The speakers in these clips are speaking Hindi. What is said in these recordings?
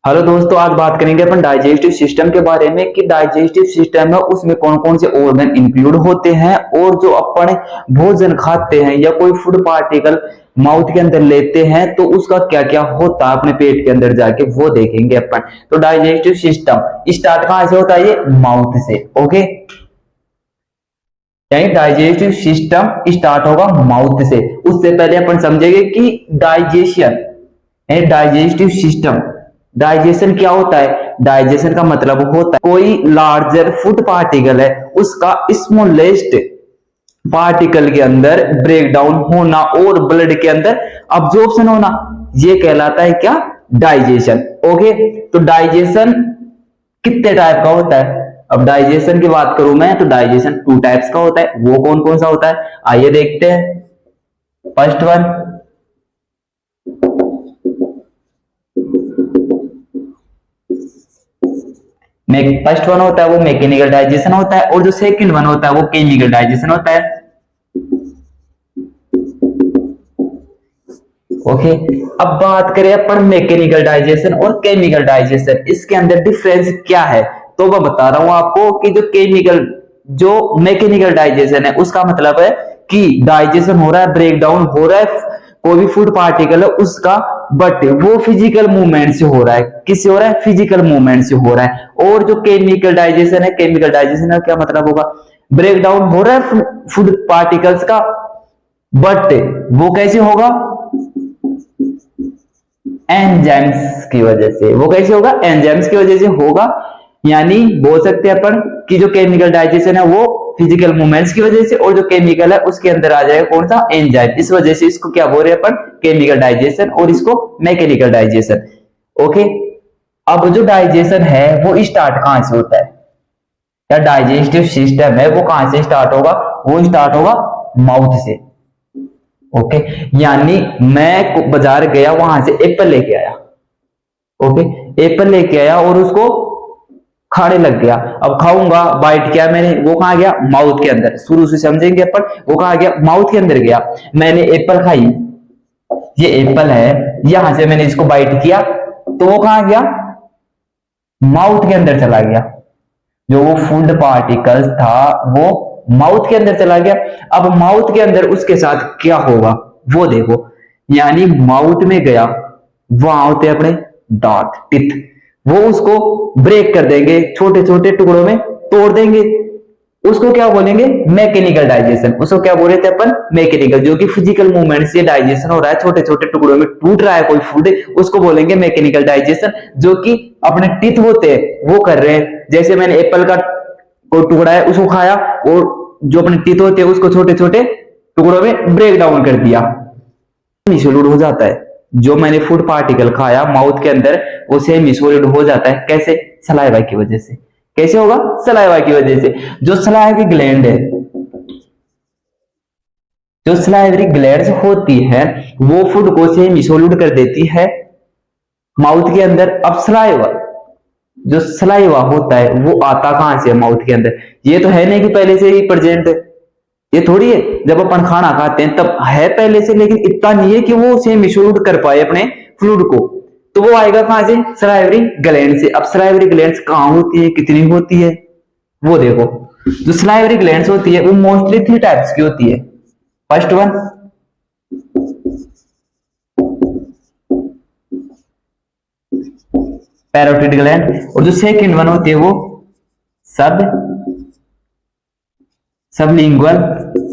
हेलो दोस्तों, आज बात करेंगे अपन डाइजेस्टिव सिस्टम के बारे में कि डाइजेस्टिव सिस्टम है उसमें कौन कौन से ऑर्गन इंक्लूड होते हैं और जो अपन भोजन खाते हैं या कोई फूड पार्टिकल माउथ के अंदर लेते हैं तो उसका क्या क्या होता है अपने पेट के अंदर जाके वो देखेंगे अपन। तो डाइजेस्टिव सिस्टम स्टार्ट कहां से होता है? ये माउथ से। ओके, यानी डाइजेस्टिव सिस्टम स्टार्ट होगा माउथ से। उससे पहले अपन समझेंगे कि डाइजेशन डाइजेस्टिव सिस्टम, डाइजेशन क्या होता है? डाइजेशन का मतलब होता है कोई लार्जर फूड पार्टिकल है उसका स्मॉलेस्ट पार्टिकल के अंदर ब्रेक डाउन होना और ब्लड के अंदर अब्जॉर्प्शन होना, ये कहलाता है क्या? डाइजेशन। ओके, तो डाइजेशन कितने टाइप का होता है? अब डाइजेशन की बात करूं मैं तो डाइजेशन टू टाइप्स का होता है। वो कौन कौन सा होता है आइए देखते हैं। फर्स्ट वन, फर्स्ट वन होता है वो मैकेनिकल डाइजेशन होता है और जो सेकंड वन होता है वो केमिकल डाइजेशन होता है। ओके, अब बात करें अपन मैकेनिकल डाइजेशन और केमिकल डाइजेशन, इसके अंदर डिफरेंस क्या है? तो मैं बता रहा हूं आपको कि जो मैकेनिकल डाइजेशन है उसका मतलब है कि डाइजेशन हो रहा है, ब्रेक डाउन हो रहा है कोई भी फूड पार्टिकल है उसका, बट वो फिजिकल मूवमेंट से हो रहा है। किससे हो रहा है? फिजिकल मूवमेंट से हो रहा है। और जो केमिकल डाइजेशन है, केमिकल डाइजेशन का क्या मतलब होगा? ब्रेक डाउन हो रहा है फूड पार्टिकल्स का, बट वो कैसे होगा? एंजाइम्स की वजह से। वो कैसे होगा? एंजाइम्स की वजह से होगा। यानी बोल सकते हैं अपन कि जो केमिकल डाइजेशन है वो फिजिकल मूवमेंट्स की वजह से, और जो केमिकल है उसके अंदर आ जाएगा कौन सा? एंजाइम। इस वजह से इसको क्या बोल रहे हैं अपन? केमिकल डाइजेशन, और इसको मैकेनिकल डाइजेशन। ओके, अब जो डाइजेशन है वो स्टार्ट कहां से होता है? या डाइजेस्टिव सिस्टम है वो कहां से स्टार्ट होगा? वो स्टार्ट होगा माउथ से। ओके, यानी मैं बाजार गया, वहां से एप्पल लेके आया। ओके, एप्पल लेके आया और उसको खाने लग गया। अब खाऊंगा, बाइट किया मैंने, वो कहां गया? माउथ के अंदर। शुरू से समझेंगे अपन, वो कहां गया? माउथ के अंदर गया। मैंने एप्पल खाई, ये एप्पल है, यहां से मैंने इसको बाइट किया तो वो कहां गया? माउथ के अंदर चला गया। जो वो फूड पार्टिकल्स था वो माउथ के अंदर चला गया। अब माउथ के अंदर उसके साथ क्या होगा वो देखो। यानी माउथ में गया, वहां होते अपने दांत, टिथ, वो उसको ब्रेक कर देंगे, छोटे छोटे टुकड़ों में तोड़ देंगे। उसको क्या बोलेंगे? Mechanical digestion. उसको क्या बोल रहे थे अपन? मैकेनिकल। जो कि फिजिकल मूवमेंट से डाइजेशन हो रहा है, छोटे छोटे टुकड़ों में टूट रहा है कोई फूड, उसको बोलेंगे मैकेनिकल डाइजेशन। जो कि अपने टीथ होते हैं वो कर रहे हैं। जैसे मैंने एप्पल का कोई टुकड़ा है उसको खाया, और जो अपने टीथ होते हैं उसको छोटे छोटे टुकड़ों में ब्रेक डाउन कर दिया, सॉलिड हो जाता है। जो मैंने फूड पार्टिकल खाया माउथ के अंदर वो सेमी सॉलिड हो जाता है। कैसे? सलाइवा की वजह से। कैसे होगा? सलाइवा की वजह से। जो सलाइवरी ग्लैंड है, जो सलाइवरी ग्लैंड्स होती है वो फूड को सेमी सॉलिड कर देती है माउथ के अंदर। अब सलाइवा, जो सलाइवा होता है वो आता कहां से? माउथ के अंदर। ये तो है नहीं कि पहले से ही प्रेजेंट है, ये थोड़ी है। जब अपन खाना खाते हैं तब है पहले से, लेकिन इतना नहीं है कि वो सेमी सॉलिड कर पाए अपने फ्लूइड को। तो वो आएगा कहां से? सलाइवरी ग्लैंड से। अब सलाइवरी ग्लैंड्स कहां होती है, कितनी होती है वो देखो। जो सलाइवरी ग्लैंड्स होती है वो मोस्टली 3 टाइप्स की होती है। फर्स्ट वन, पैरोटिड ग्लैंड, और जो सेकंड वन होती है वो सब सबलिंगुअल,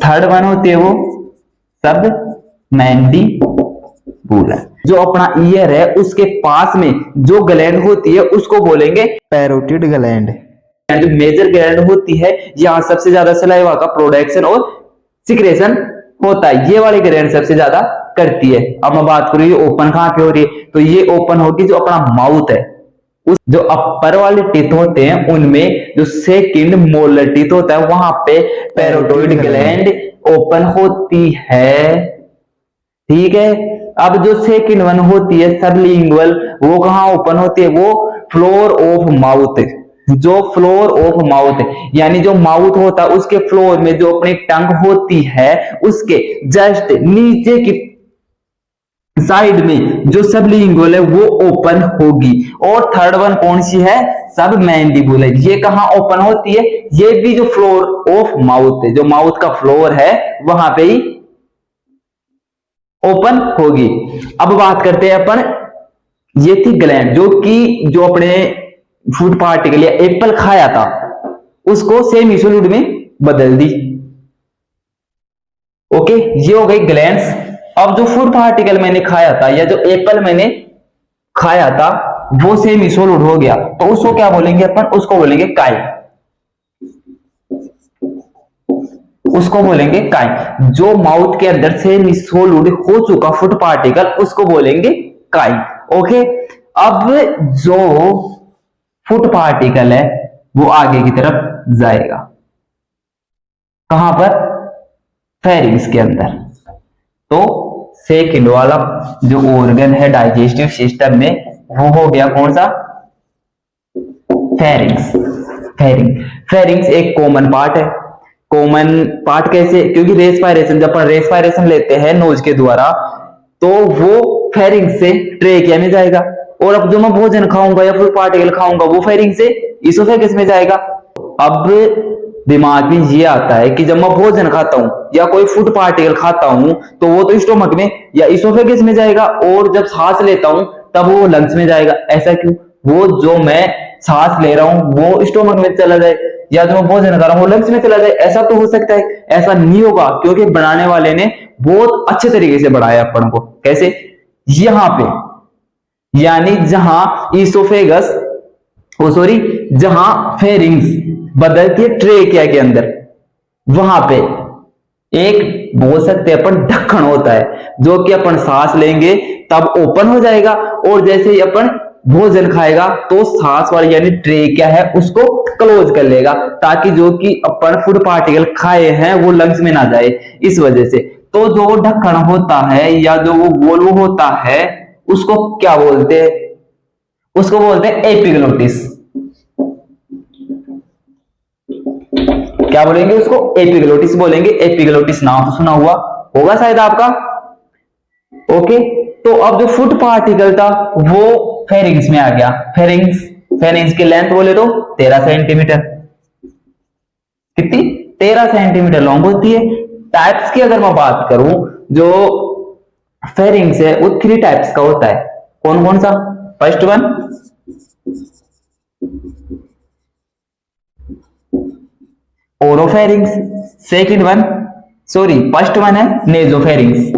थर्ड वन होती है वो सब मैंडिबुलर। जो अपना ईयर है उसके पास में जो ग्लैंड होती है उसको बोलेंगे पैरोटिड ग्लैंड। जो मेजर ग्लैंड होती है यहाँ सबसे ज्यादा सलाइवा का प्रोडक्शन और सिक्रेशन होता है, ये वाली ग्लैंड सबसे ज्यादा करती है। अब मैं बात करूँ ये ओपन कहां पे हो रही है, तो ये ओपन होगी जो अपना माउथ है, उस जो अपर वाले टीथ होते हैं उनमें जो सेकंड मोलर टीथ होता है वहां पे पैरोटिड ग्लैंड ओपन होती है। ठीक है, अब जो सेकंड वन होती है सबलिंगुअल, वो कहां ओपन होती है? वो फ्लोर ऑफ माउथ। जो फ्लोर ऑफ माउथ, यानी जो माउथ होता है उसके फ्लोर में जो अपनी टंग होती है उसके जस्ट नीचे की साइड में जो सबलिंगुअल है वो ओपन होगी। और थर्ड वन कौन सी है, सब मैंडिबुल है। ये कहां ओपन होती है, ये भी जो फ्लोर ऑफ माउथ है, जो माउथ का फ्लोर है वहां पे ही ओपन होगी। अब बात करते हैं अपन, ये थी ग्लैंड जो कि जो अपने फूड पार्टिकल या एप्पल खाया था उसको सेमी सॉलिड में बदल दी। ओके, ये हो गई ग्लैंड्स। अब जो फूड पार्टिकल मैंने खाया था या जो एप्पल मैंने खाया था वो सेमी सॉलिड हो गया, तो उसको क्या बोलेंगे अपन, उसको बोलेंगे काई। उसको बोलेंगे काई। जो माउथ के अंदर सेमी सॉलिड हो चुका फूड पार्टिकल उसको बोलेंगे काई। ओके, अब जो फूड पार्टिकल है वो आगे की तरफ जाएगा, कहां पर, फेरिंग्स के अंदर। तो सेकंड वाला जो ऑर्गन है डाइजेस्टिव सिस्टम में वो हो गया कौन सा, फेरिंग्स। फेरिंग्स एक कॉमन पार्ट है। कॉमन पार्ट कैसे, क्योंकि रेस्पायरेशन, जब अपन रेस्पायरेशन लेते हैं नोज के द्वारा तो वो फेरिंग्स से ट्रेकिया में जाएगा, और अब जो मैं भोजन खाऊंगा या फूड पार्टिकल खाऊंगा वो फेरिंग्स से इसोफेगस में जाएगा। अब दिमाग में ये आता है कि जब मैं भोजन खाता हूं या कोई फूड पार्टिकल खाता हूं तो वो तो स्टोमक में या इसोफेगस में जाएगा, और जब सांस लेता हूं तब वो लंग्स में जाएगा। ऐसा क्यों, वो जो मैं सांस ले रहा हूं वो स्टोमक में चला जाए या जो मैं भोजन कर रहा हूं वो लंग्स में चला जाए, ऐसा तो हो सकता है। ऐसा नहीं होगा क्योंकि बनाने वाले ने बहुत अच्छे तरीके से बढ़ाया अपन को। कैसे, यहां पे, यानी जहां इसोफेगस, ओ सॉरी, जहां फेरिंग्स बदलती है ट्रेकिया के अंदर, वहां पे एक बोल सकते हैं अपन ढक्कन होता है जो कि अपन सांस लेंगे तब ओपन हो जाएगा, और जैसे ही अपन भोजन खाएगा तो सांस वाली यानी ट्रेकिया है उसको क्लोज कर लेगा, ताकि जो कि अपन फूड पार्टिकल खाए हैं वो लंग्स में ना जाए। इस वजह से तो जो ढक्कन होता है या जो वो वोल्व होता है उसको क्या बोलते हैं, उसको बोलते हैं एपिग्लोटिस। क्या बोलेंगे उसको, एपिग्लोटिस बोलेंगे। एपिग्लोटिस नाम तो सुना हुआ होगा शायद आपका। ओके, तो अब जो फूड पार्टिकल था वो फेरिंग्स में आ गया। फेरिंग्स की लेंथ बोले तो 13 सेंटीमीटर। कितनी, 13 सेंटीमीटर लॉन्ग होती है। टाइप्स की अगर मैं बात करूं, जो फेरिंग्स है वो 3 टाइप्स का होता है। कौन कौन सा, first one oropharynx, second one, sorry first one है नेजोफेरिंग्स,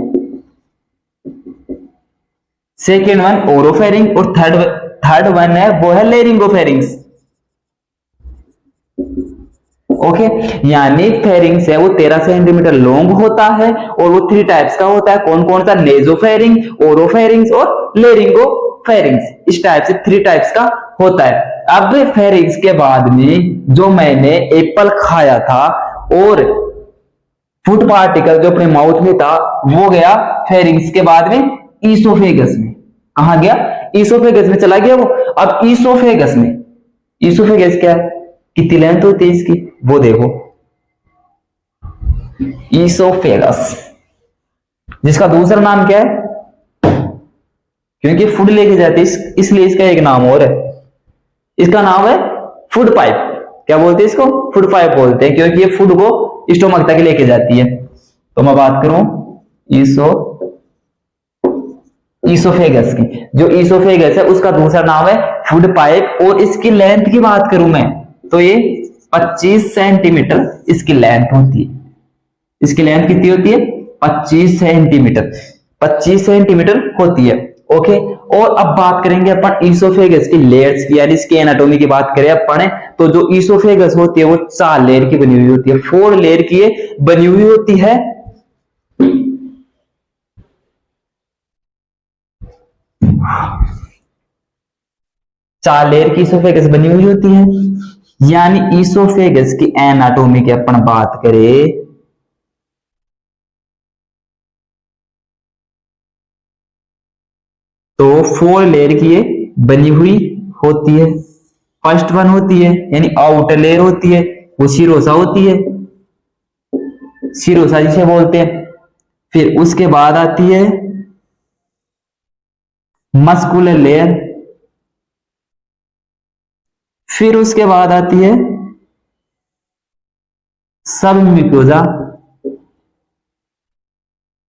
सेकंड वन ओरोफेरिंग, और थर्ड वन है वो है लेरिंगोफेरिंग्स। ओके, यानी फेरिंग्स है वो 13 सेंटीमीटर लॉन्ग होता है और वो 3 टाइप्स का होता है। कौन कौन सा, नेजोफेरिंग, ओरोफेरिंग्स और लेरिंगोफेरिंग्स। इस टाइप से 3 टाइप्स का होता है। अब फेरिंग्स के बाद में जो मैंने एप्पल खाया था और फूड पार्टिकल जो अपने माउथ में था वो गया फेरिंग्स के बाद में ईसोफेगस में। कहा गया, ईसोफेगस में चला गया वो। अब ईसोफेगस में, ईसोफेगस क्या है, कितनी लेंथ होती है इसकी वो देखो, ईसोफेगस, जिसका दूसरा नाम क्या है, क्योंकि फूड लेके जाते इसलिए इसका एक नाम और है, इसका नाम है फूड पाइप। क्या बोलते हैं इसको, फूड पाइप बोलते हैं, क्योंकि ये फूड को स्टोमक तक लेके जाती है। तो मैं बात करूं ईसोफेगस की, जो ईसोफेगस है उसका दूसरा नाम है फूड पाइप। और इसकी लेंथ की बात करूं मैं तो ये 25 सेंटीमीटर इसकी लेंथ होती है। इसकी लेंथ कितनी होती है, 25 सेंटीमीटर, 25 सेंटीमीटर होती है। ओके, और अब बात करेंगे अपन ईसोफेगस की लेयर्स की, यानी इसकी एनाटॉमी की बात करें अपन, तो जो ईसोफेगस होती है वो 4 लेयर की बनी हुई होती है, 4 लेयर की बनी हुई होती है। चार लेयर की ईसोफेगस बनी हुई होती है। यानी ईसोफेगस की एनाटॉमी की अपन बात करें तो 4 लेयर की ये बनी हुई होती है। फर्स्ट वन होती है यानी आउटर लेयर होती है, वो सिरोसा होती है, सिरोसा जिसे बोलते हैं। फिर उसके बाद आती है मस्कुलर लेयर, फिर उसके बाद आती है सब म्यूकोजा,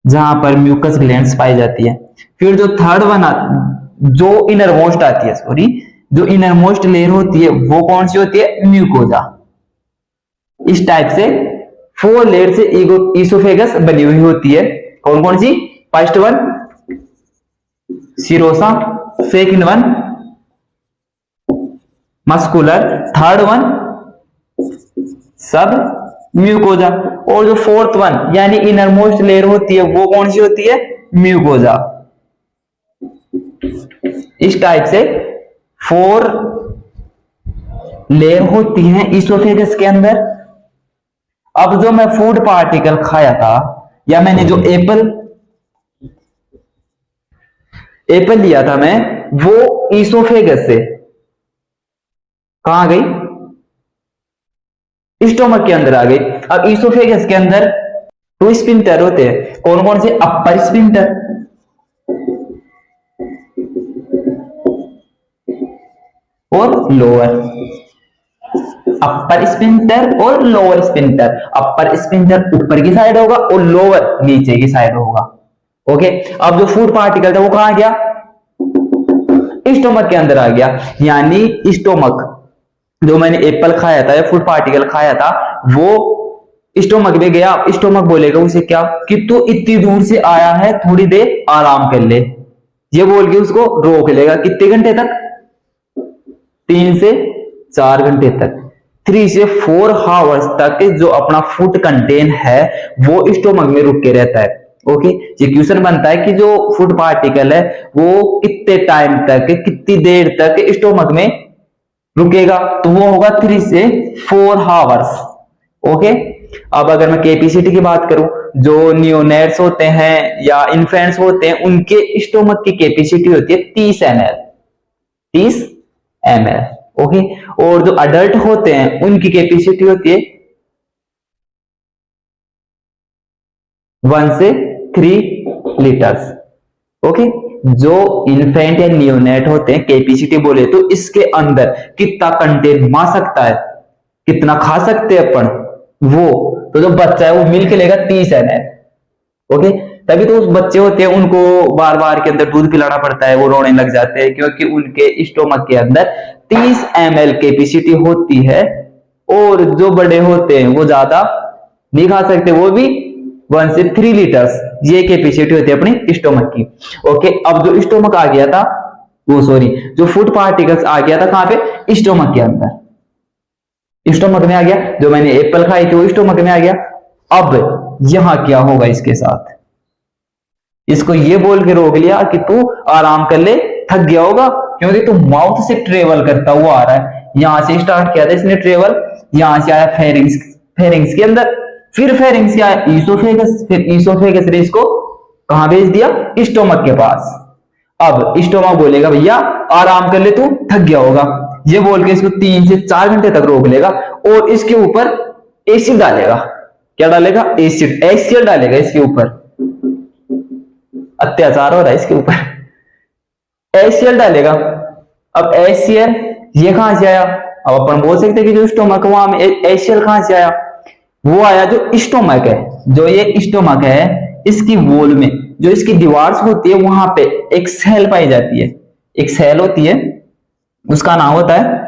जहां पर म्यूकस ग्लैंड्स पाई जाती है। फिर जो थर्ड वन जो इनरमोस्ट आती है, सॉरी, जो इनरमोस्ट लेयर होती है वो कौन सी होती है? म्यूकोजा। इस टाइप से 4 लेयर से ईसोफेगस बनी हुई होती है। कौन कौन सी? First one serosa, second one muscular, third one sub mucosa, और जो फोर्थ वन यानी इनरमोस्ट लेयर होती है वो कौन सी होती है? म्यूकोजा। इस टाइप से 4 लेयर होती हैं ईसोफेगस के अंदर। अब जो मैं फूड पार्टिकल खाया था, या मैंने जो एप्पल लिया था मैं, वो ईसोफेगस से कहां गई? स्टोमक के अंदर आ गई। अब ईसोफेगस के अंदर 2 स्फिंक्टर होते हैं। कौन कौन से? अपर स्फिंक्टर और लोअर। अपर स्फिंक्टर और लोअर स्फिंक्टर। अपर स्फिंक्टर ऊपर की साइड होगा और लोअर नीचे की साइड होगा। ओके, अब जो फूड पार्टिकल था वो कहां गया? स्टोमक के अंदर आ गया। यानी स्टोमक, जो मैंने एप्पल खाया था या फूड पार्टिकल खाया था, वो स्टोमक में गया। स्टोमक बोलेगा उसे क्या? कि तू इतनी दूर से आया है, थोड़ी देर आराम कर ले। ये बोल के उसको रोक लेगा। कितने घंटे तक? 3 से 4 घंटे तक, 3 से 4 आवर्स तक जो अपना फूड कंटेन है वो स्टोमक में रुक के रहता है। ओके, ये क्वेश्चन बनता है कि जो फूड पार्टिकल है वो कितने टाइम तक, कितनी देर तक स्टोमक में रुकेगा? तो वो होगा 3 से 4 आवर्स। ओके, अब अगर मैं कैपेसिटी की बात करूं, जो नियोनेट्स होते हैं या इन्फेंट्स होते हैं, उनके स्टोमक की कैपेसिटी होती है 30 ml, 30 ml। ओके, और जो अडल्ट होते हैं उनकी कैपेसिटी होती है 1 से 3 लीटर्स। ओके, जो इन्फेंट या नियोनेट होते हैं, कैपेसिटी बोले तो इसके अंदर कितना कंटेन मा सकता है, कितना खा सकते हैं अपन, वो तो जो बच्चा है वो मिल के लेगा 30 ml। ओके, तभी तो उस बच्चे होते हैं उनको बार बार के अंदर दूध पिलाना पड़ता है, वो रोने लग जाते हैं, क्योंकि उनके स्टोमक के अंदर 30 ml कैपेसिटी होती है। और जो बड़े होते हैं वो ज्यादा नहीं खा सकते, वो भी 1 से 3 लीटर्स, ये कैपेसिटी होती है अपनी स्टोमक की। ओके, अब जो स्टोमक आ गया था, वो सॉरी, जो फूड पार्टिकल्स आ गया था कहां पे? स्टोमक के अंदर। स्टोमक में आ गया। जो मैंने एप्पल खाई थी वो स्टोमक में आ गया। अब यहां क्या होगा इसके साथ? इसको ये बोल के रोक लिया कि तू आराम कर ले, थक गया होगा, क्योंकि तू माउथ से ट्रेवल करता हुआ आ रहा है। यहां से स्टार्ट किया था इसने ट्रेवल, यहां से आया फेरिंग्स, फेरिंग्स के अंदर, फिर फेरिंग्स से आया ईसोफेगस, फिर ईसोफेगस ने इसको कहां भेज दिया? स्टोमक के पास। अब स्टोमक बोलेगा भैया आराम कर ले, तू थक गया होगा, ये बोल के इसको 3 से 4 घंटे तक रोक लेगा और इसके ऊपर एसिड डालेगा। क्या डालेगा? एसिड, एसिड डालेगा इसके ऊपर। अत्याचार हो रहा है इसके ऊपर। एसिड डालेगा। अब एसिड ये कहां से आया? अब अपन बोल सकते हैं कि जो स्टोमक वहां में एसिड कहां से आया? वो आया जो स्टोमक है, जो ये स्टोमक है, इसकी वॉल में जो इसकी दीवार होती है वहां पे एक सेल पाई जाती है, एक सेल होती है, उसका नाम होता है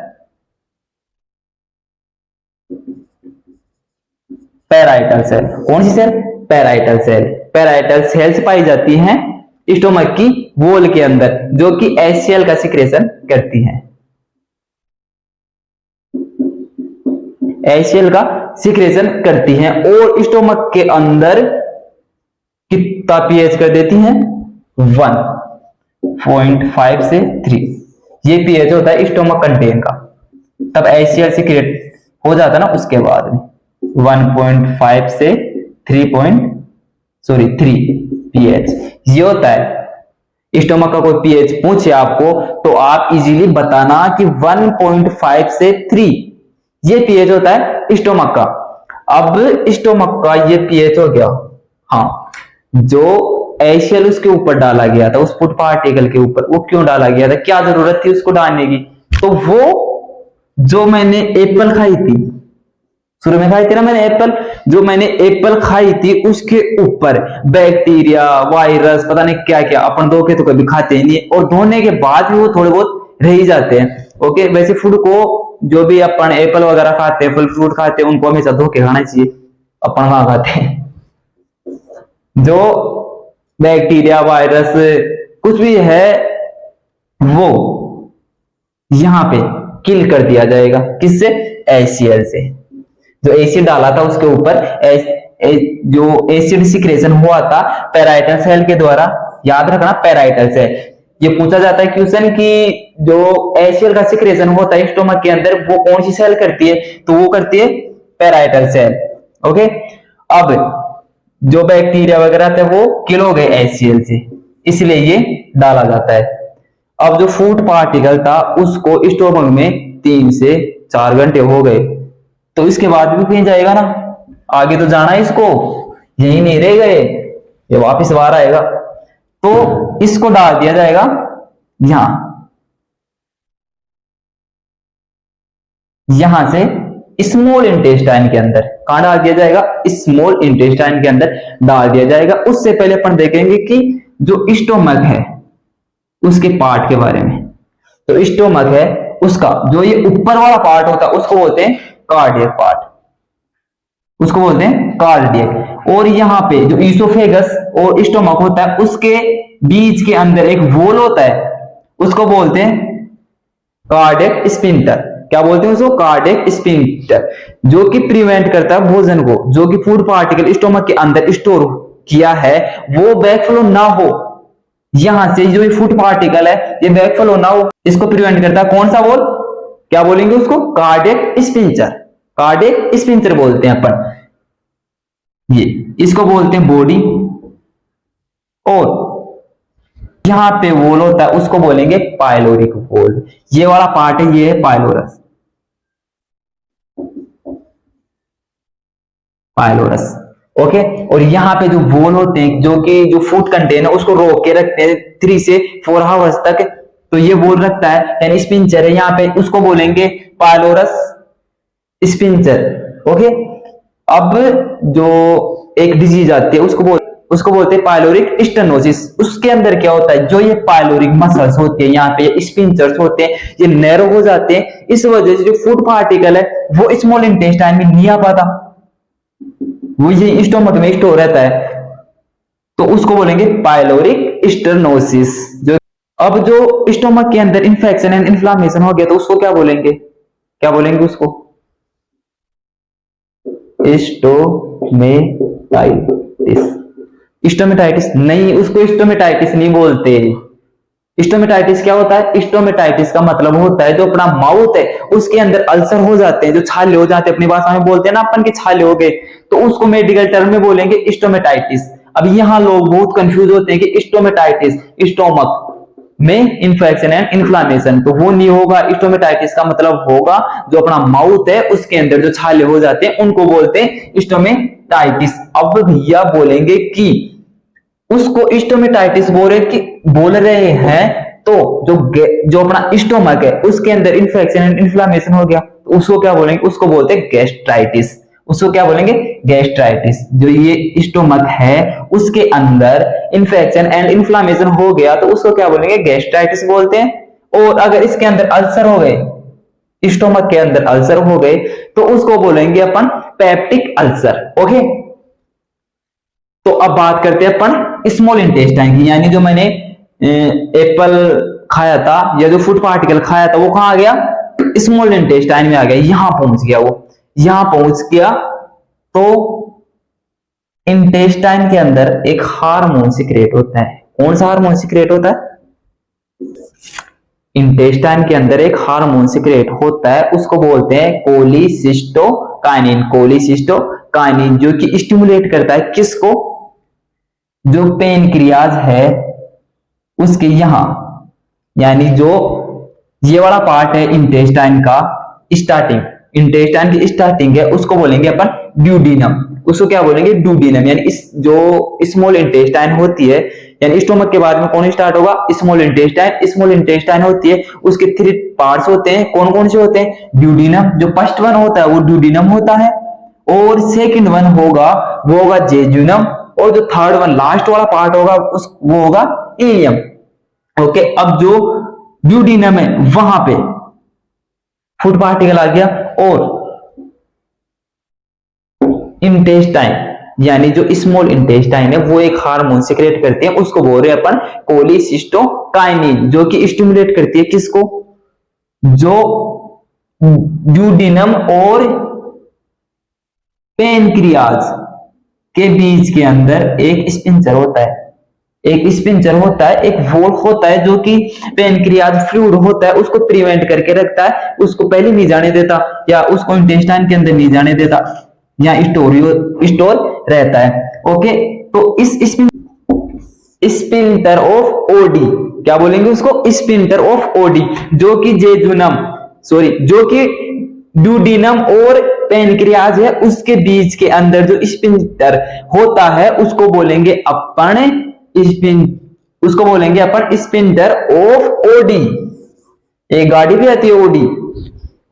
पैराइटल सेल। कौन सी cell? Parietal cell. Parietal cells पाई जाती हैं स्टोमक की वॉल के अंदर, जो कि एचसीएल का सिक्रेशन करती हैं। एचसीएल का सिक्रेशन करती हैं और स्टोमक के अंदर कितना पीएच कर देती हैं? 1.5 से 3। ये पीएच होता है स्टोमक कंटेन का। तब एचसीएल सिक्रेट हो जाता है ना, उसके बाद में 1.5 से 3 पीएच ये होता है। स्टोमक का कोई पीएच पूछे आपको तो आप इजीली बताना कि 1.5 से 3 ये पीएच होता है स्टोमक का। अब स्टोमक का ये पीएच हो गया। हाँ, जो एशियल उसके ऊपर डाला गया था, उस फूड पार्टिकल के ऊपर, वो क्यों डाला गया था, क्या जरूरत थी उसको डालने की? तो वो जो मैंने एप्पल खाई थी, शुरू में खाई थी ना मैंने एप्पल, जो मैंने एप्पल खाई थी उसके ऊपर बैक्टीरिया, वायरस, पता नहीं क्या क्या, अपन धो के तो कभी खाते ही नहीं, और धोने के बाद भी वो थोड़े बहुत रह ही जाते हैं। ओके, वैसे फूड को जो भी अपन एप्पल वगैरह खाते हैं, फल फ्रूट खाते हैं, उनको हमेशा धो के खाना चाहिए। अपन वहां खाते हैं, जो बैक्टीरिया, वायरस कुछ भी है वो यहां पे किल कर दिया जाएगा। किससे? एसीएल से। जो एसिड डाला था उसके ऊपर जो एसिड सिक्रेशन हुआ था पैराइटल सेल के द्वारा, याद रखना पैराइटल सेल। ये पूछा जाता है क्वेश्चन कि जो एसिड का सिक्रेशन होता है स्टोमक के अंदर, वो कौन सी सेल करती है? तो वो करती है पैराइटल सेल। ओके, अब जो बैक्टीरिया वगैरह थे वो किल हो गए एसीएल से, इसलिए ये डाला जाता है। अब जो फूड पार्टिकल था उसको स्टोमक में 3 से 4 घंटे हो गए, तो इसके बाद भी कहीं जाएगा ना, आगे तो जाना है इसको, यही नहीं रह गए, ये वापिस बाहर आएगा। तो इसको डाल दिया जाएगा यहां से स्मॉल इंटेस्टाइन के अंदर। कहां डाल दिया जाएगा? स्मॉल इंटेस्टाइन के अंदर डाल दिया जाएगा। उससे पहले अपन देखेंगे कि जो स्टोमक है उसके पार्ट के बारे में। तो स्टोमक है उसका जो ये ऊपर वाला पार्ट होता है उसको बोलते हैं कार्डियक पार्ट, उसको बोलते हैं कार्डियक। और यहाँ पे जो ईसोफेगस और स्टोमक होता है उसके बीच के अंदर एक वॉल होता है, उसको बोलते हैं कार्डियक स्फिंक्टर। क्या बोलते हैं उसको? कार्डियक स्फिंक्टर, जो कि प्रिवेंट करता है भोजन को, जो कि फूड पार्टिकल स्टोमक के अंदर स्टोर किया है वो बैकफ्लो ना हो, यहां से जो फूड पार्टिकल है ये बैकफ्लो ना हो, इसको प्रिवेंट करता है। कौन सा वॉल? क्या बोलेंगे उसको? Cardiac sphincter. कार्डियक स्फिंक्टर बोलते हैं अपन, ये इसको बोलते हैं बॉडी। और यहां पे वॉल होता है उसको बोलेंगे पाइलोरिक वॉल। ये वाला पार्ट है, ये है पाइलोरस, पाइलोरस। ओके, और यहाँ पे जो वॉल होते हैं जो कि जो फूड कंटेनर उसको रोक के रखते हैं 3 से 4 आवर्स तक, तो ये वॉल रखता है, यानी स्पिंचर है यहाँ पे, उसको बोलेंगे पाइलोरस स्पिंचर। ओके, अब जो एक डिजीज आती है उसको बोलते हैं पाइलोरिक स्टेनोसिस। उसके अंदर क्या होता है? जो ये पाइलोरिक मसल्स होते हैं यहाँ पे, ये स्पिंचर्स होते हैं, ये नैरो हो जाते हैं, इस वजह से जो फूड पार्टिकल है वो स्मॉल इंटेस्टाइन में नहीं आ पाता, वो ये स्टोमक में स्टोर रहता है, तो उसको बोलेंगे पाइलोरिक स्टेनोसिस। जो अब जो स्टोमक के अंदर इंफेक्शन एंड इन्फ्लामेशन हो गया तो उसको क्या बोलेंगे? क्या बोलेंगे उसको? स्टोमेटाइटिस। स्टोमेटाइटिस नहीं, उसको स्टोमेटाइटिस नहीं बोलते। स्टोमेटाइटिस क्या होता है? स्टोमेटाइटिस का मतलब होता है जो अपना माउथ है उसके अंदर अल्सर हो जाते हैं, जो छाले हो जाते हैं, अपनी भाषा में बोलते हैं ना अपन के छाले हो गए, तो उसको मेडिकल टर्म में बोलेंगे स्टोमेटाइटिस। अब यहाँ लोग बहुत कंफ्यूज होते हैं कि स्टोमेटाइटिस स्टोमक में इंफेक्शन एंड इन्फ्लामेशन, तो वो नहीं होगा। स्टोमेटाइटिस का मतलब होगा जो अपना माउथ है उसके अंदर जो छाले हो जाते हैं उनको बोलते हैं स्टोमेटाइटिस। अब भैया बोलेंगे कि उसको स्टोमेटाइटिस बोल रहे हैं तो जो अपना स्टोमक है उसके अंदर इंफेक्शन एंड इन्फ्लामेशन हो गया तो उसको क्या बोलेंगे? उसको बोलते हैं गैस्ट्राइटिस। उसको क्या बोलेंगे? गैस्ट्राइटिस। जो ये स्टोमक है उसके अंदर इंफेक्शन एंड इन्फ्लामेशन हो गया तो उसको क्या बोलेंगे? गैस्ट्राइटिस बोलते हैं। और अगर इसके अंदर अल्सर हो गए, स्टोमक के अंदर अल्सर हो गए तो उसको बोलेंगे अपन पेप्टिक अल्सर। ओके, तो अब बात करते हैं अपन स्मॉल इंटेस्टाइन की, यानी जो मैंने एप्पल खाया था या जो फूड पार्टिकल खाया था वो कहां आ गया? स्मॉल इंटेस्टाइन में आ गया, यहां पहुंच गया, वो यहां पहुंच गया। तो इंटेस्टाइन के अंदर एक हार्मोन सिक्रेट होता है। कौन सा हार्मोन सिक्रेट होता है? इंटेस्टाइन के अंदर एक हार्मोन सिक्रेट होता है, उसको बोलते हैं कोलिसिस्टोकाइनिन। कोलिसिस्टोकाइनिन जो कि स्टिमुलेट करता है किसको? जो पेनक्रियाज है उसके यहां, यानी जो ये वाला पार्ट है इंटेस्टाइन का स्टार्टिंग, इंटेस्टाइन की स्टार्टिंग है उसको बोलेंगे अपन ड्यूडीनम। उसको क्या बोलेंगे, डुओडेनम। यानी इस जो स्मॉल इंटेस्टाइन होती है, यानी स्टोमक के बाद में कौन स्टार्ट होगा, स्मॉल इंटेस्टाइन। स्मॉल इंटेस्टाइन होती है, उसके 3 पार्ट्स होते हैं, कौन कौन से होते हैं, ड्यूडेनम, जो फर्स्ट वन होता है वो ड्यूडेनम होता है, और सेकंड वन होगा वो होगा जेजुनम, और जो थर्ड वन लास्ट वाला पार्ट होगा वो होगा इलियम। ओके, अब जो ड्यूडेनम है वहां पे फूड पार्टिकल आ गया, और इंटेस्टाइन यानी जो स्मॉल इंटेस्टाइन है वो एक हार्मोन सिक्रेट करते हैं, उसको बोल रहे हैं अपन कोलिसिस्टोकाइनिन, जो कि स्टिमुलेट करती है किसको, जो ड्यूडेनम और पेनक्रियाज के बीच के अंदर एक स्पिंचर होता है, एक स्पिंचर होता है, एक वॉल्व होता है, जो कि पेनक्रियाज फ्लूइड होता है उसको प्रिवेंट करके रखता है, उसको पहले नहीं जाने देता, या उसको इंटेस्टाइन के अंदर नहीं जाने देता, या स्टोर रहता है। ओके, तो इस स्पिंटर ऑफ ओडी, क्या बोलेंगे उसको, स्पिंटर ऑफ ओडी, जो कि जेजुनम जो कि ड्यूडेनम और पेनक्रियाज है उसके बीच के अंदर जो स्पिंटर होता है उसको बोलेंगे अपन स्पिंटर ऑफ ओडी। एक गाड़ी भी आती है ओडी।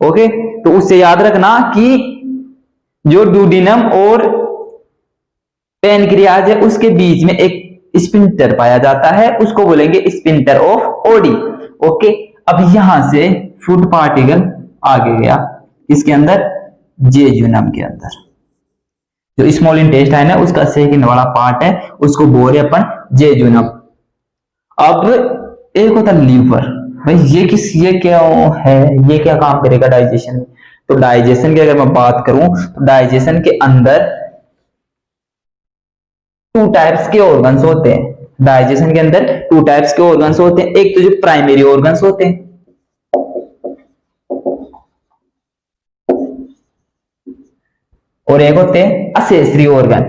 ओके, तो उससे याद रखना कि जो ड्यूडेनम और पेनक्रियाज है उसके बीच में एक स्पिंटर पाया जाता है, उसको बोलेंगे स्पिंटर ऑफ ओडी। ओके, अब यहां से फूड पार्टिकल आगे गया इसके अंदर, जेजुनम के अंदर, जो स्मॉल इंटेस्टाइन है उसका सेकंड वाला पार्ट है उसको बोल रहे अपन जेजुनम। अब एक होता लीवर, भाई ये क्या है, ये क्या काम करेगा डाइजेशन में, तो डाइजेशन की अगर मैं बात करूं तो डाइजेशन के अंदर 2 टाइप्स के ऑर्गन्स होते हैं, डाइजेशन के अंदर 2 टाइप्स के ऑर्गन्स होते हैं, एक तो जो प्राइमरी ऑर्गन्स होते हैं, और एक होते हैं accessory organ.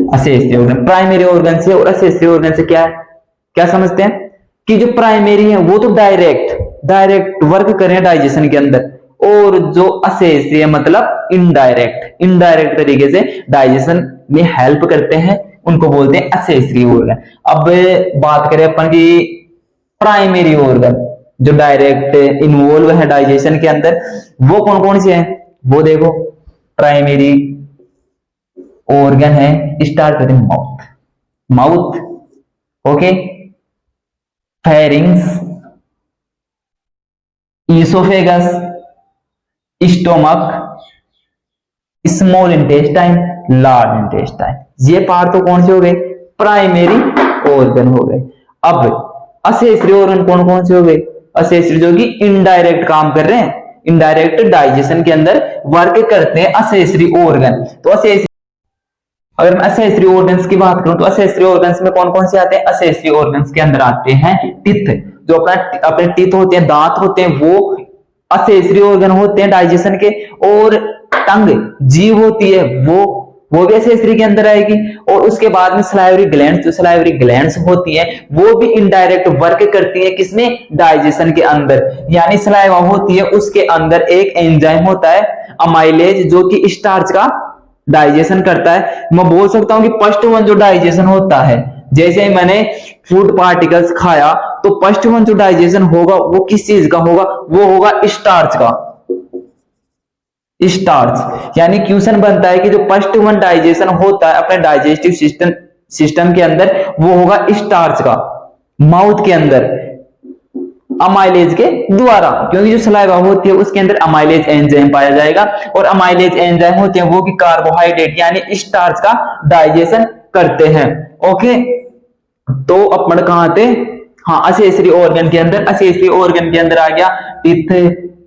Accessory organ, primary organ से और असेसरी ऑर्गन से क्या समझते हैं कि जो प्राइमरी है वो तो डायरेक्ट वर्क करें डाइजेशन के अंदर, और जो असेसरी है मतलब इनडायरेक्ट तरीके से डाइजेशन में हेल्प करते हैं, उनको बोलते हैं असेसरी ऑर्गन। अब बात करें अपन की प्राइमरी ऑर्गन जो डायरेक्ट इन्वॉल्व है डाइजेशन के अंदर, वो कौन कौन से हैं, वो देखो प्राइमरी ऑर्गन है, स्टार्ट करते हैं mouth, okay, pharynx, oesophagus, stomach, small intestine, large intestine. ये पार्ट तो कौन से हो गए, प्राइमरी ऑर्गन हो गए। अब असेसरी ऑर्गन कौन कौन से हो गए, असेसरी जो कि इनडायरेक्ट काम कर रहे हैं, इनडायरेक्ट डाइजेशन के अंदर वर्क करते हैं असेसरी ऑर्गन। तो अगर मैं असेसरी ऑर्गन्स की बात करूं तो असेसरी ऑर्गन्स में कौन कौन से आते हैं, असेसरी ऑर्गन्स के अंदर आते हैं टीथ, जो अपने टीथ होते हैं, दांत होते हैं, वो असेसरी ऑर्गन होते हैं डाइजेशन के, और टंग जीभ होती है वो भी असेसरी के अंदर आएगी, और उसके बाद में सलाइवरी ग्लैंड्स, जो सलाइवरी ग्लैंड्स होती हैं वो भी इनडायरेक्ट वर्क करती है किसमें, डाइजेशन के अंदर। यानी सलाइवा होती है उसके अंदर एक एंजाइम होता है अमाइलेज, जो कि स्टार्च का डाइजेशन करता है। मैं बोल सकता हूं कि फर्स्ट वन जो डाइजेशन होता है, जैसे ही मैंने फूड पार्टिकल्स खाया तो फर्स्ट वन जो डाइजेशन होगा वो किस चीज का होगा, वो होगा स्टार्च का, स्टार्च। यानी क्वेश्चन बनता है कि जो फर्स्ट वन डाइजेशन होता है अपने डाइजेस्टिव सिस्टम के अंदर वो होगा स्टार्च का, माउथ के अंदर अमाइलेज के द्वारा, क्योंकि जो सलाइवा होती है उसके अंदर अमाइलेज एंजाइम पाया जाएगा, और अमाइलेज एंजाइम होते हैं वो कि कार्बोहाइड्रेट यानी स्टार्च का डाइजेशन करते हैं। ओके, तो अपन कहां थे, हाँ असेसरी ऑर्गन के अंदर। असेसरी ऑर्गन के अंदर आ गया टीथ,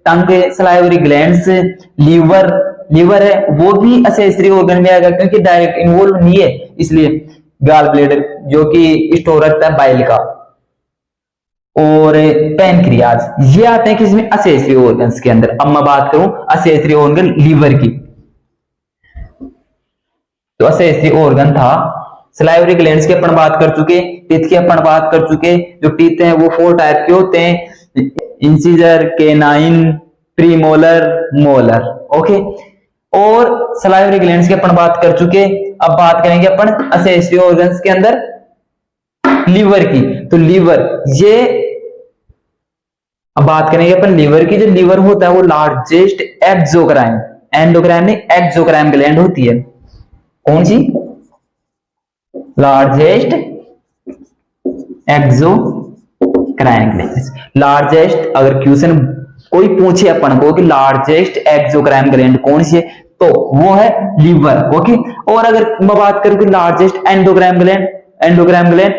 टंग, सलाइवरी ग्लैंड्स, लीवर है वो भी असेसरी ऑर्गन में आएगा, क्योंकि डायरेक्ट इन्वॉल्व नहीं है इसलिए। गाल ब्लेडर जो कि स्टोर रखता है बाइल का, और पैनक्रियाज, ये आते हैं किसमें, असेसरी ऑर्गन्स के अंदर। अब मैं बात करूं असेसरी ऑर्गन लीवर की, तो असेसरी ऑर्गन था सलाइवरी ग्लैंड्स की अपन बात कर चुके, टीथ की अपन बात कर चुके। जो टीथ हैं वो 4 टाइप के होते हैं, incisor, canine, premolar, molar. Okay, और सलाइवरी ग्लैंड्स की अपन बात कर चुके। अब बात करेंगे अपन असेसरी ऑर्गन्स के अंदर लीवर की। तो लीवर, ये अब बात करेंगे अपन लीवर की। जो लीवर होता है वो लार्जेस्ट एक्सोक्राइन, एंडोक्राइन नहीं, एक्सोक्राइन ग्लैंड होती है। कौन सी? Largest exocrine gland. लार्जेस्ट, अगर क्वेश्चन कोई पूछे अपन को कि लार्जेस्ट एक्सोक्राइन ग्लैंड कौन सी है, तो वो है लीवर। ओके, और अगर मैं बात करूं कि largest endocrine gland, endocrine gland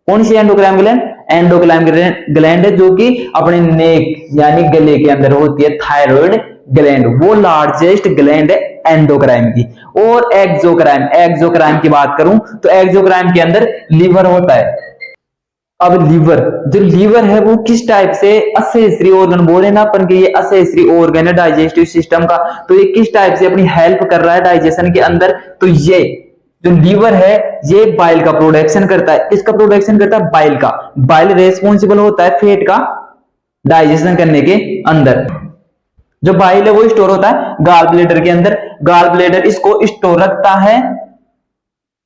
कौन सी? एंडोक्राइन ग्लैंड, एंडोक्राइन ग्लैंड है जो कि अपने नेक यानी गले के अंदर होती है, थायराइड ग्लैंड, वो लार्जेस्ट ग्लैंड है एंडोक्राइन की। और एक्सोक्राइन, एक्सोक्राइन की बात करूं तो एक्सोक्राइन के अंदर लीवर होता है। अब लीवर, जो लीवर है वो किस टाइप से असेसरी ऑर्गन बोले ना अपन के, ये असेसरी ऑर्गन है डाइजेस्टिव सिस्टम का। तो ये किस टाइप से अपनी हेल्प कर रहा है डाइजेशन के अंदर? तो ये जो लीवर है ये बाइल का प्रोडक्शन करता है। किसका प्रोडक्शन करता है? बाइल का। बाइल रेस्पॉन्सिबल होता है फेट का डाइजेशन करने के अंदर। जो बाइल है वो स्टोर होता है गाल ब्लेडर के अंदर। गाल ब्लेडर इसको स्टोर रखता है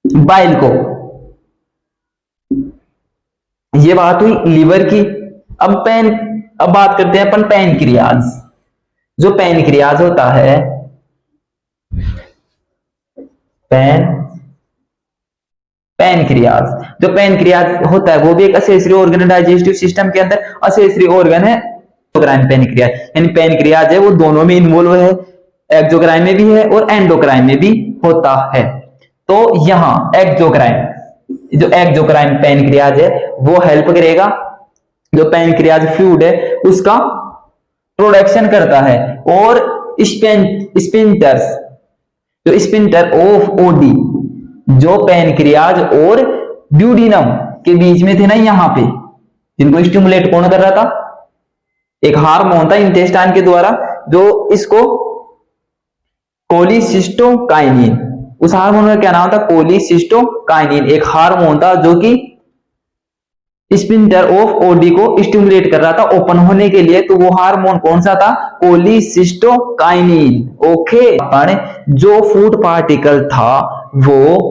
बाइल को। ये बात हुई लीवर की। अब बात करते हैं अपन पैनक्रियाज। जो पैनक्रियाज होता है, पैनक्रियाज, जो पैनक्रियाज होता है वो भी एक असेसरी ऑर्गन है डाइजेस्टिव सिस्टम के अंदर। असेसरी ऑर्गन है एक्सोक्राइन पैनक्रियाज, यानी पैनक्रियाज है वो दोनों में इन्वॉल्व है, एक्सोक्राइन में भी है और एंडोक्राइन में भी होता है। तो यहां एक्सोक्राइन, जो एक्सोक्राइन पैनक्रियाज है वो हेल्प करेगा, जो पैनक्रियाज फ्लूइड है उसका प्रोडक्शन करता है। और स्पिंटर्स, जो स्पिंटर ऑफ ओडी, जो पैनक्रियाज और ड्यूडिनम के बीच में थे ना यहाँ पे, जिनको स्टिमुलेट कौन कर रहा था? एक हार्मोन था इंटेस्टाइन के द्वारा, जो इसको कोलिसिस्टोकाइनिन, उस हार्मोन का क्या नाम था? कोलिसिस्टोकाइनिन। एक हार्मोन था जो कि स्पिंटर ऑफ ओडी को स्टिमुलेट कर रहा था ओपन होने के लिए। तो वो हार्मोन कौन सा था? कोलिसिस्टोकाइनिन। ओके, जो फूड पार्टिकल था वो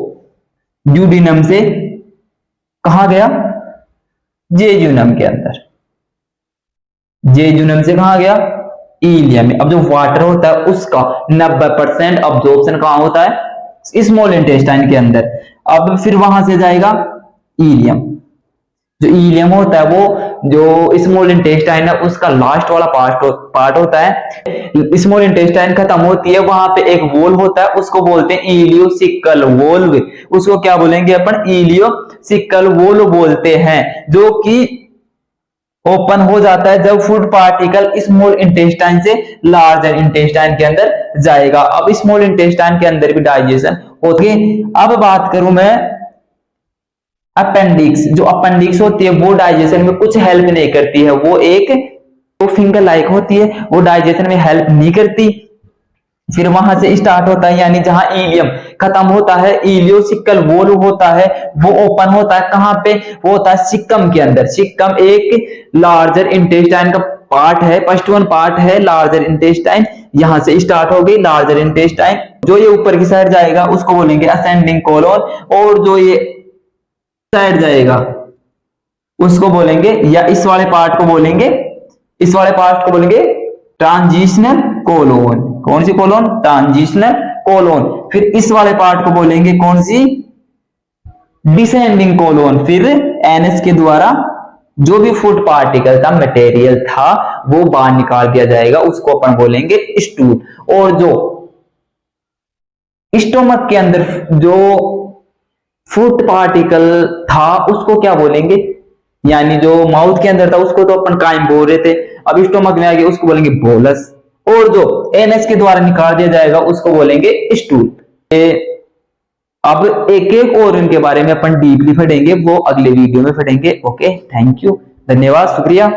ड्यूडिनम से कहा गया? जेजुनम के अंदर। जेजुनम से कहा गया? इलियम में। अब जो वाटर होता है उसका 90% अब्जॉर्प्शन कहां होता है? स्मॉल इंटेस्टाइन के अंदर। अब फिर वहां से जाएगा इलियम। जो इलियम होता है वो जो स्मॉल इंटेस्टाइन है उसका लास्ट वाला पार्ट होता है। स्मॉल इंटेस्टाइन खत्म होती है, वहां पे एक वोल होता है, उसको बोलते हैं इलियोसिकल वोल्व। उसको क्या बोलेंगे अपन? इलियोसिकल वोल्व बोलते हैं, जो कि ओपन हो जाता है जब फूड पार्टिकल स्मॉल इंटेस्टाइन से लार्जर इंटेस्टाइन के अंदर जाएगा। अब स्मॉल इंटेस्टाइन के अंदर भी डाइजेशन होती है। अब बात करूं मैं अपेंडिक्स। जो अपेंडिक्स होती है वो डाइजेशन में कुछ हेल्प नहीं करती है, वो एक फिंगर लाइक होती है, वो डाइजेशन में हेल्प नहीं करती। फिर वहां से स्टार्ट होता है, यानी जहां इलियम खत्म होता है, इलियोसिकल वोल्व होता है, वो ओपन होता है कहां पे? वो होता है सिक्कम के अंदर। सिक्कम एक लार्जर इंटेस्टाइन का पार्ट है, फर्स्ट वन पार्ट है लार्जर इंटेस्टाइन। यहां से स्टार्ट हो गई लार्जर इंटेस्टाइन। जो ये ऊपर की साइड जाएगा उसको बोलेंगे असेंडिंग कोलोन, और जो ये साइड जाएगा उसको बोलेंगे, या इस वाले पार्ट को बोलेंगे, इस वाले पार्ट को बोलेंगे ट्रांजिशनल कोलोन। कौन सी कोलोन? Transitional colon. फिर इस वाले पार्ट को बोलेंगे कौन सी? Descending colon. फिर एनएस के द्वारा जो भी फूड पार्टिकल था, मटेरियल था, वो बाहर निकाल दिया जाएगा, उसको अपन बोलेंगे स्टूल। और जो स्टोमक के अंदर जो फूड पार्टिकल था उसको क्या बोलेंगे? यानी जो माउथ के अंदर था उसको तो अपन काइम बोल रहे थे, अब स्टोमक में आ गया उसको बोलेंगे बोलस। और जो एनएस के द्वारा निकाल दिया जाएगा उसको बोलेंगे स्टूल। अब एक एक ऑर्गन के बारे में अपन डीपली पढ़ेंगे, वो अगले वीडियो में पढ़ेंगे। ओके, थैंक यू, धन्यवाद, शुक्रिया।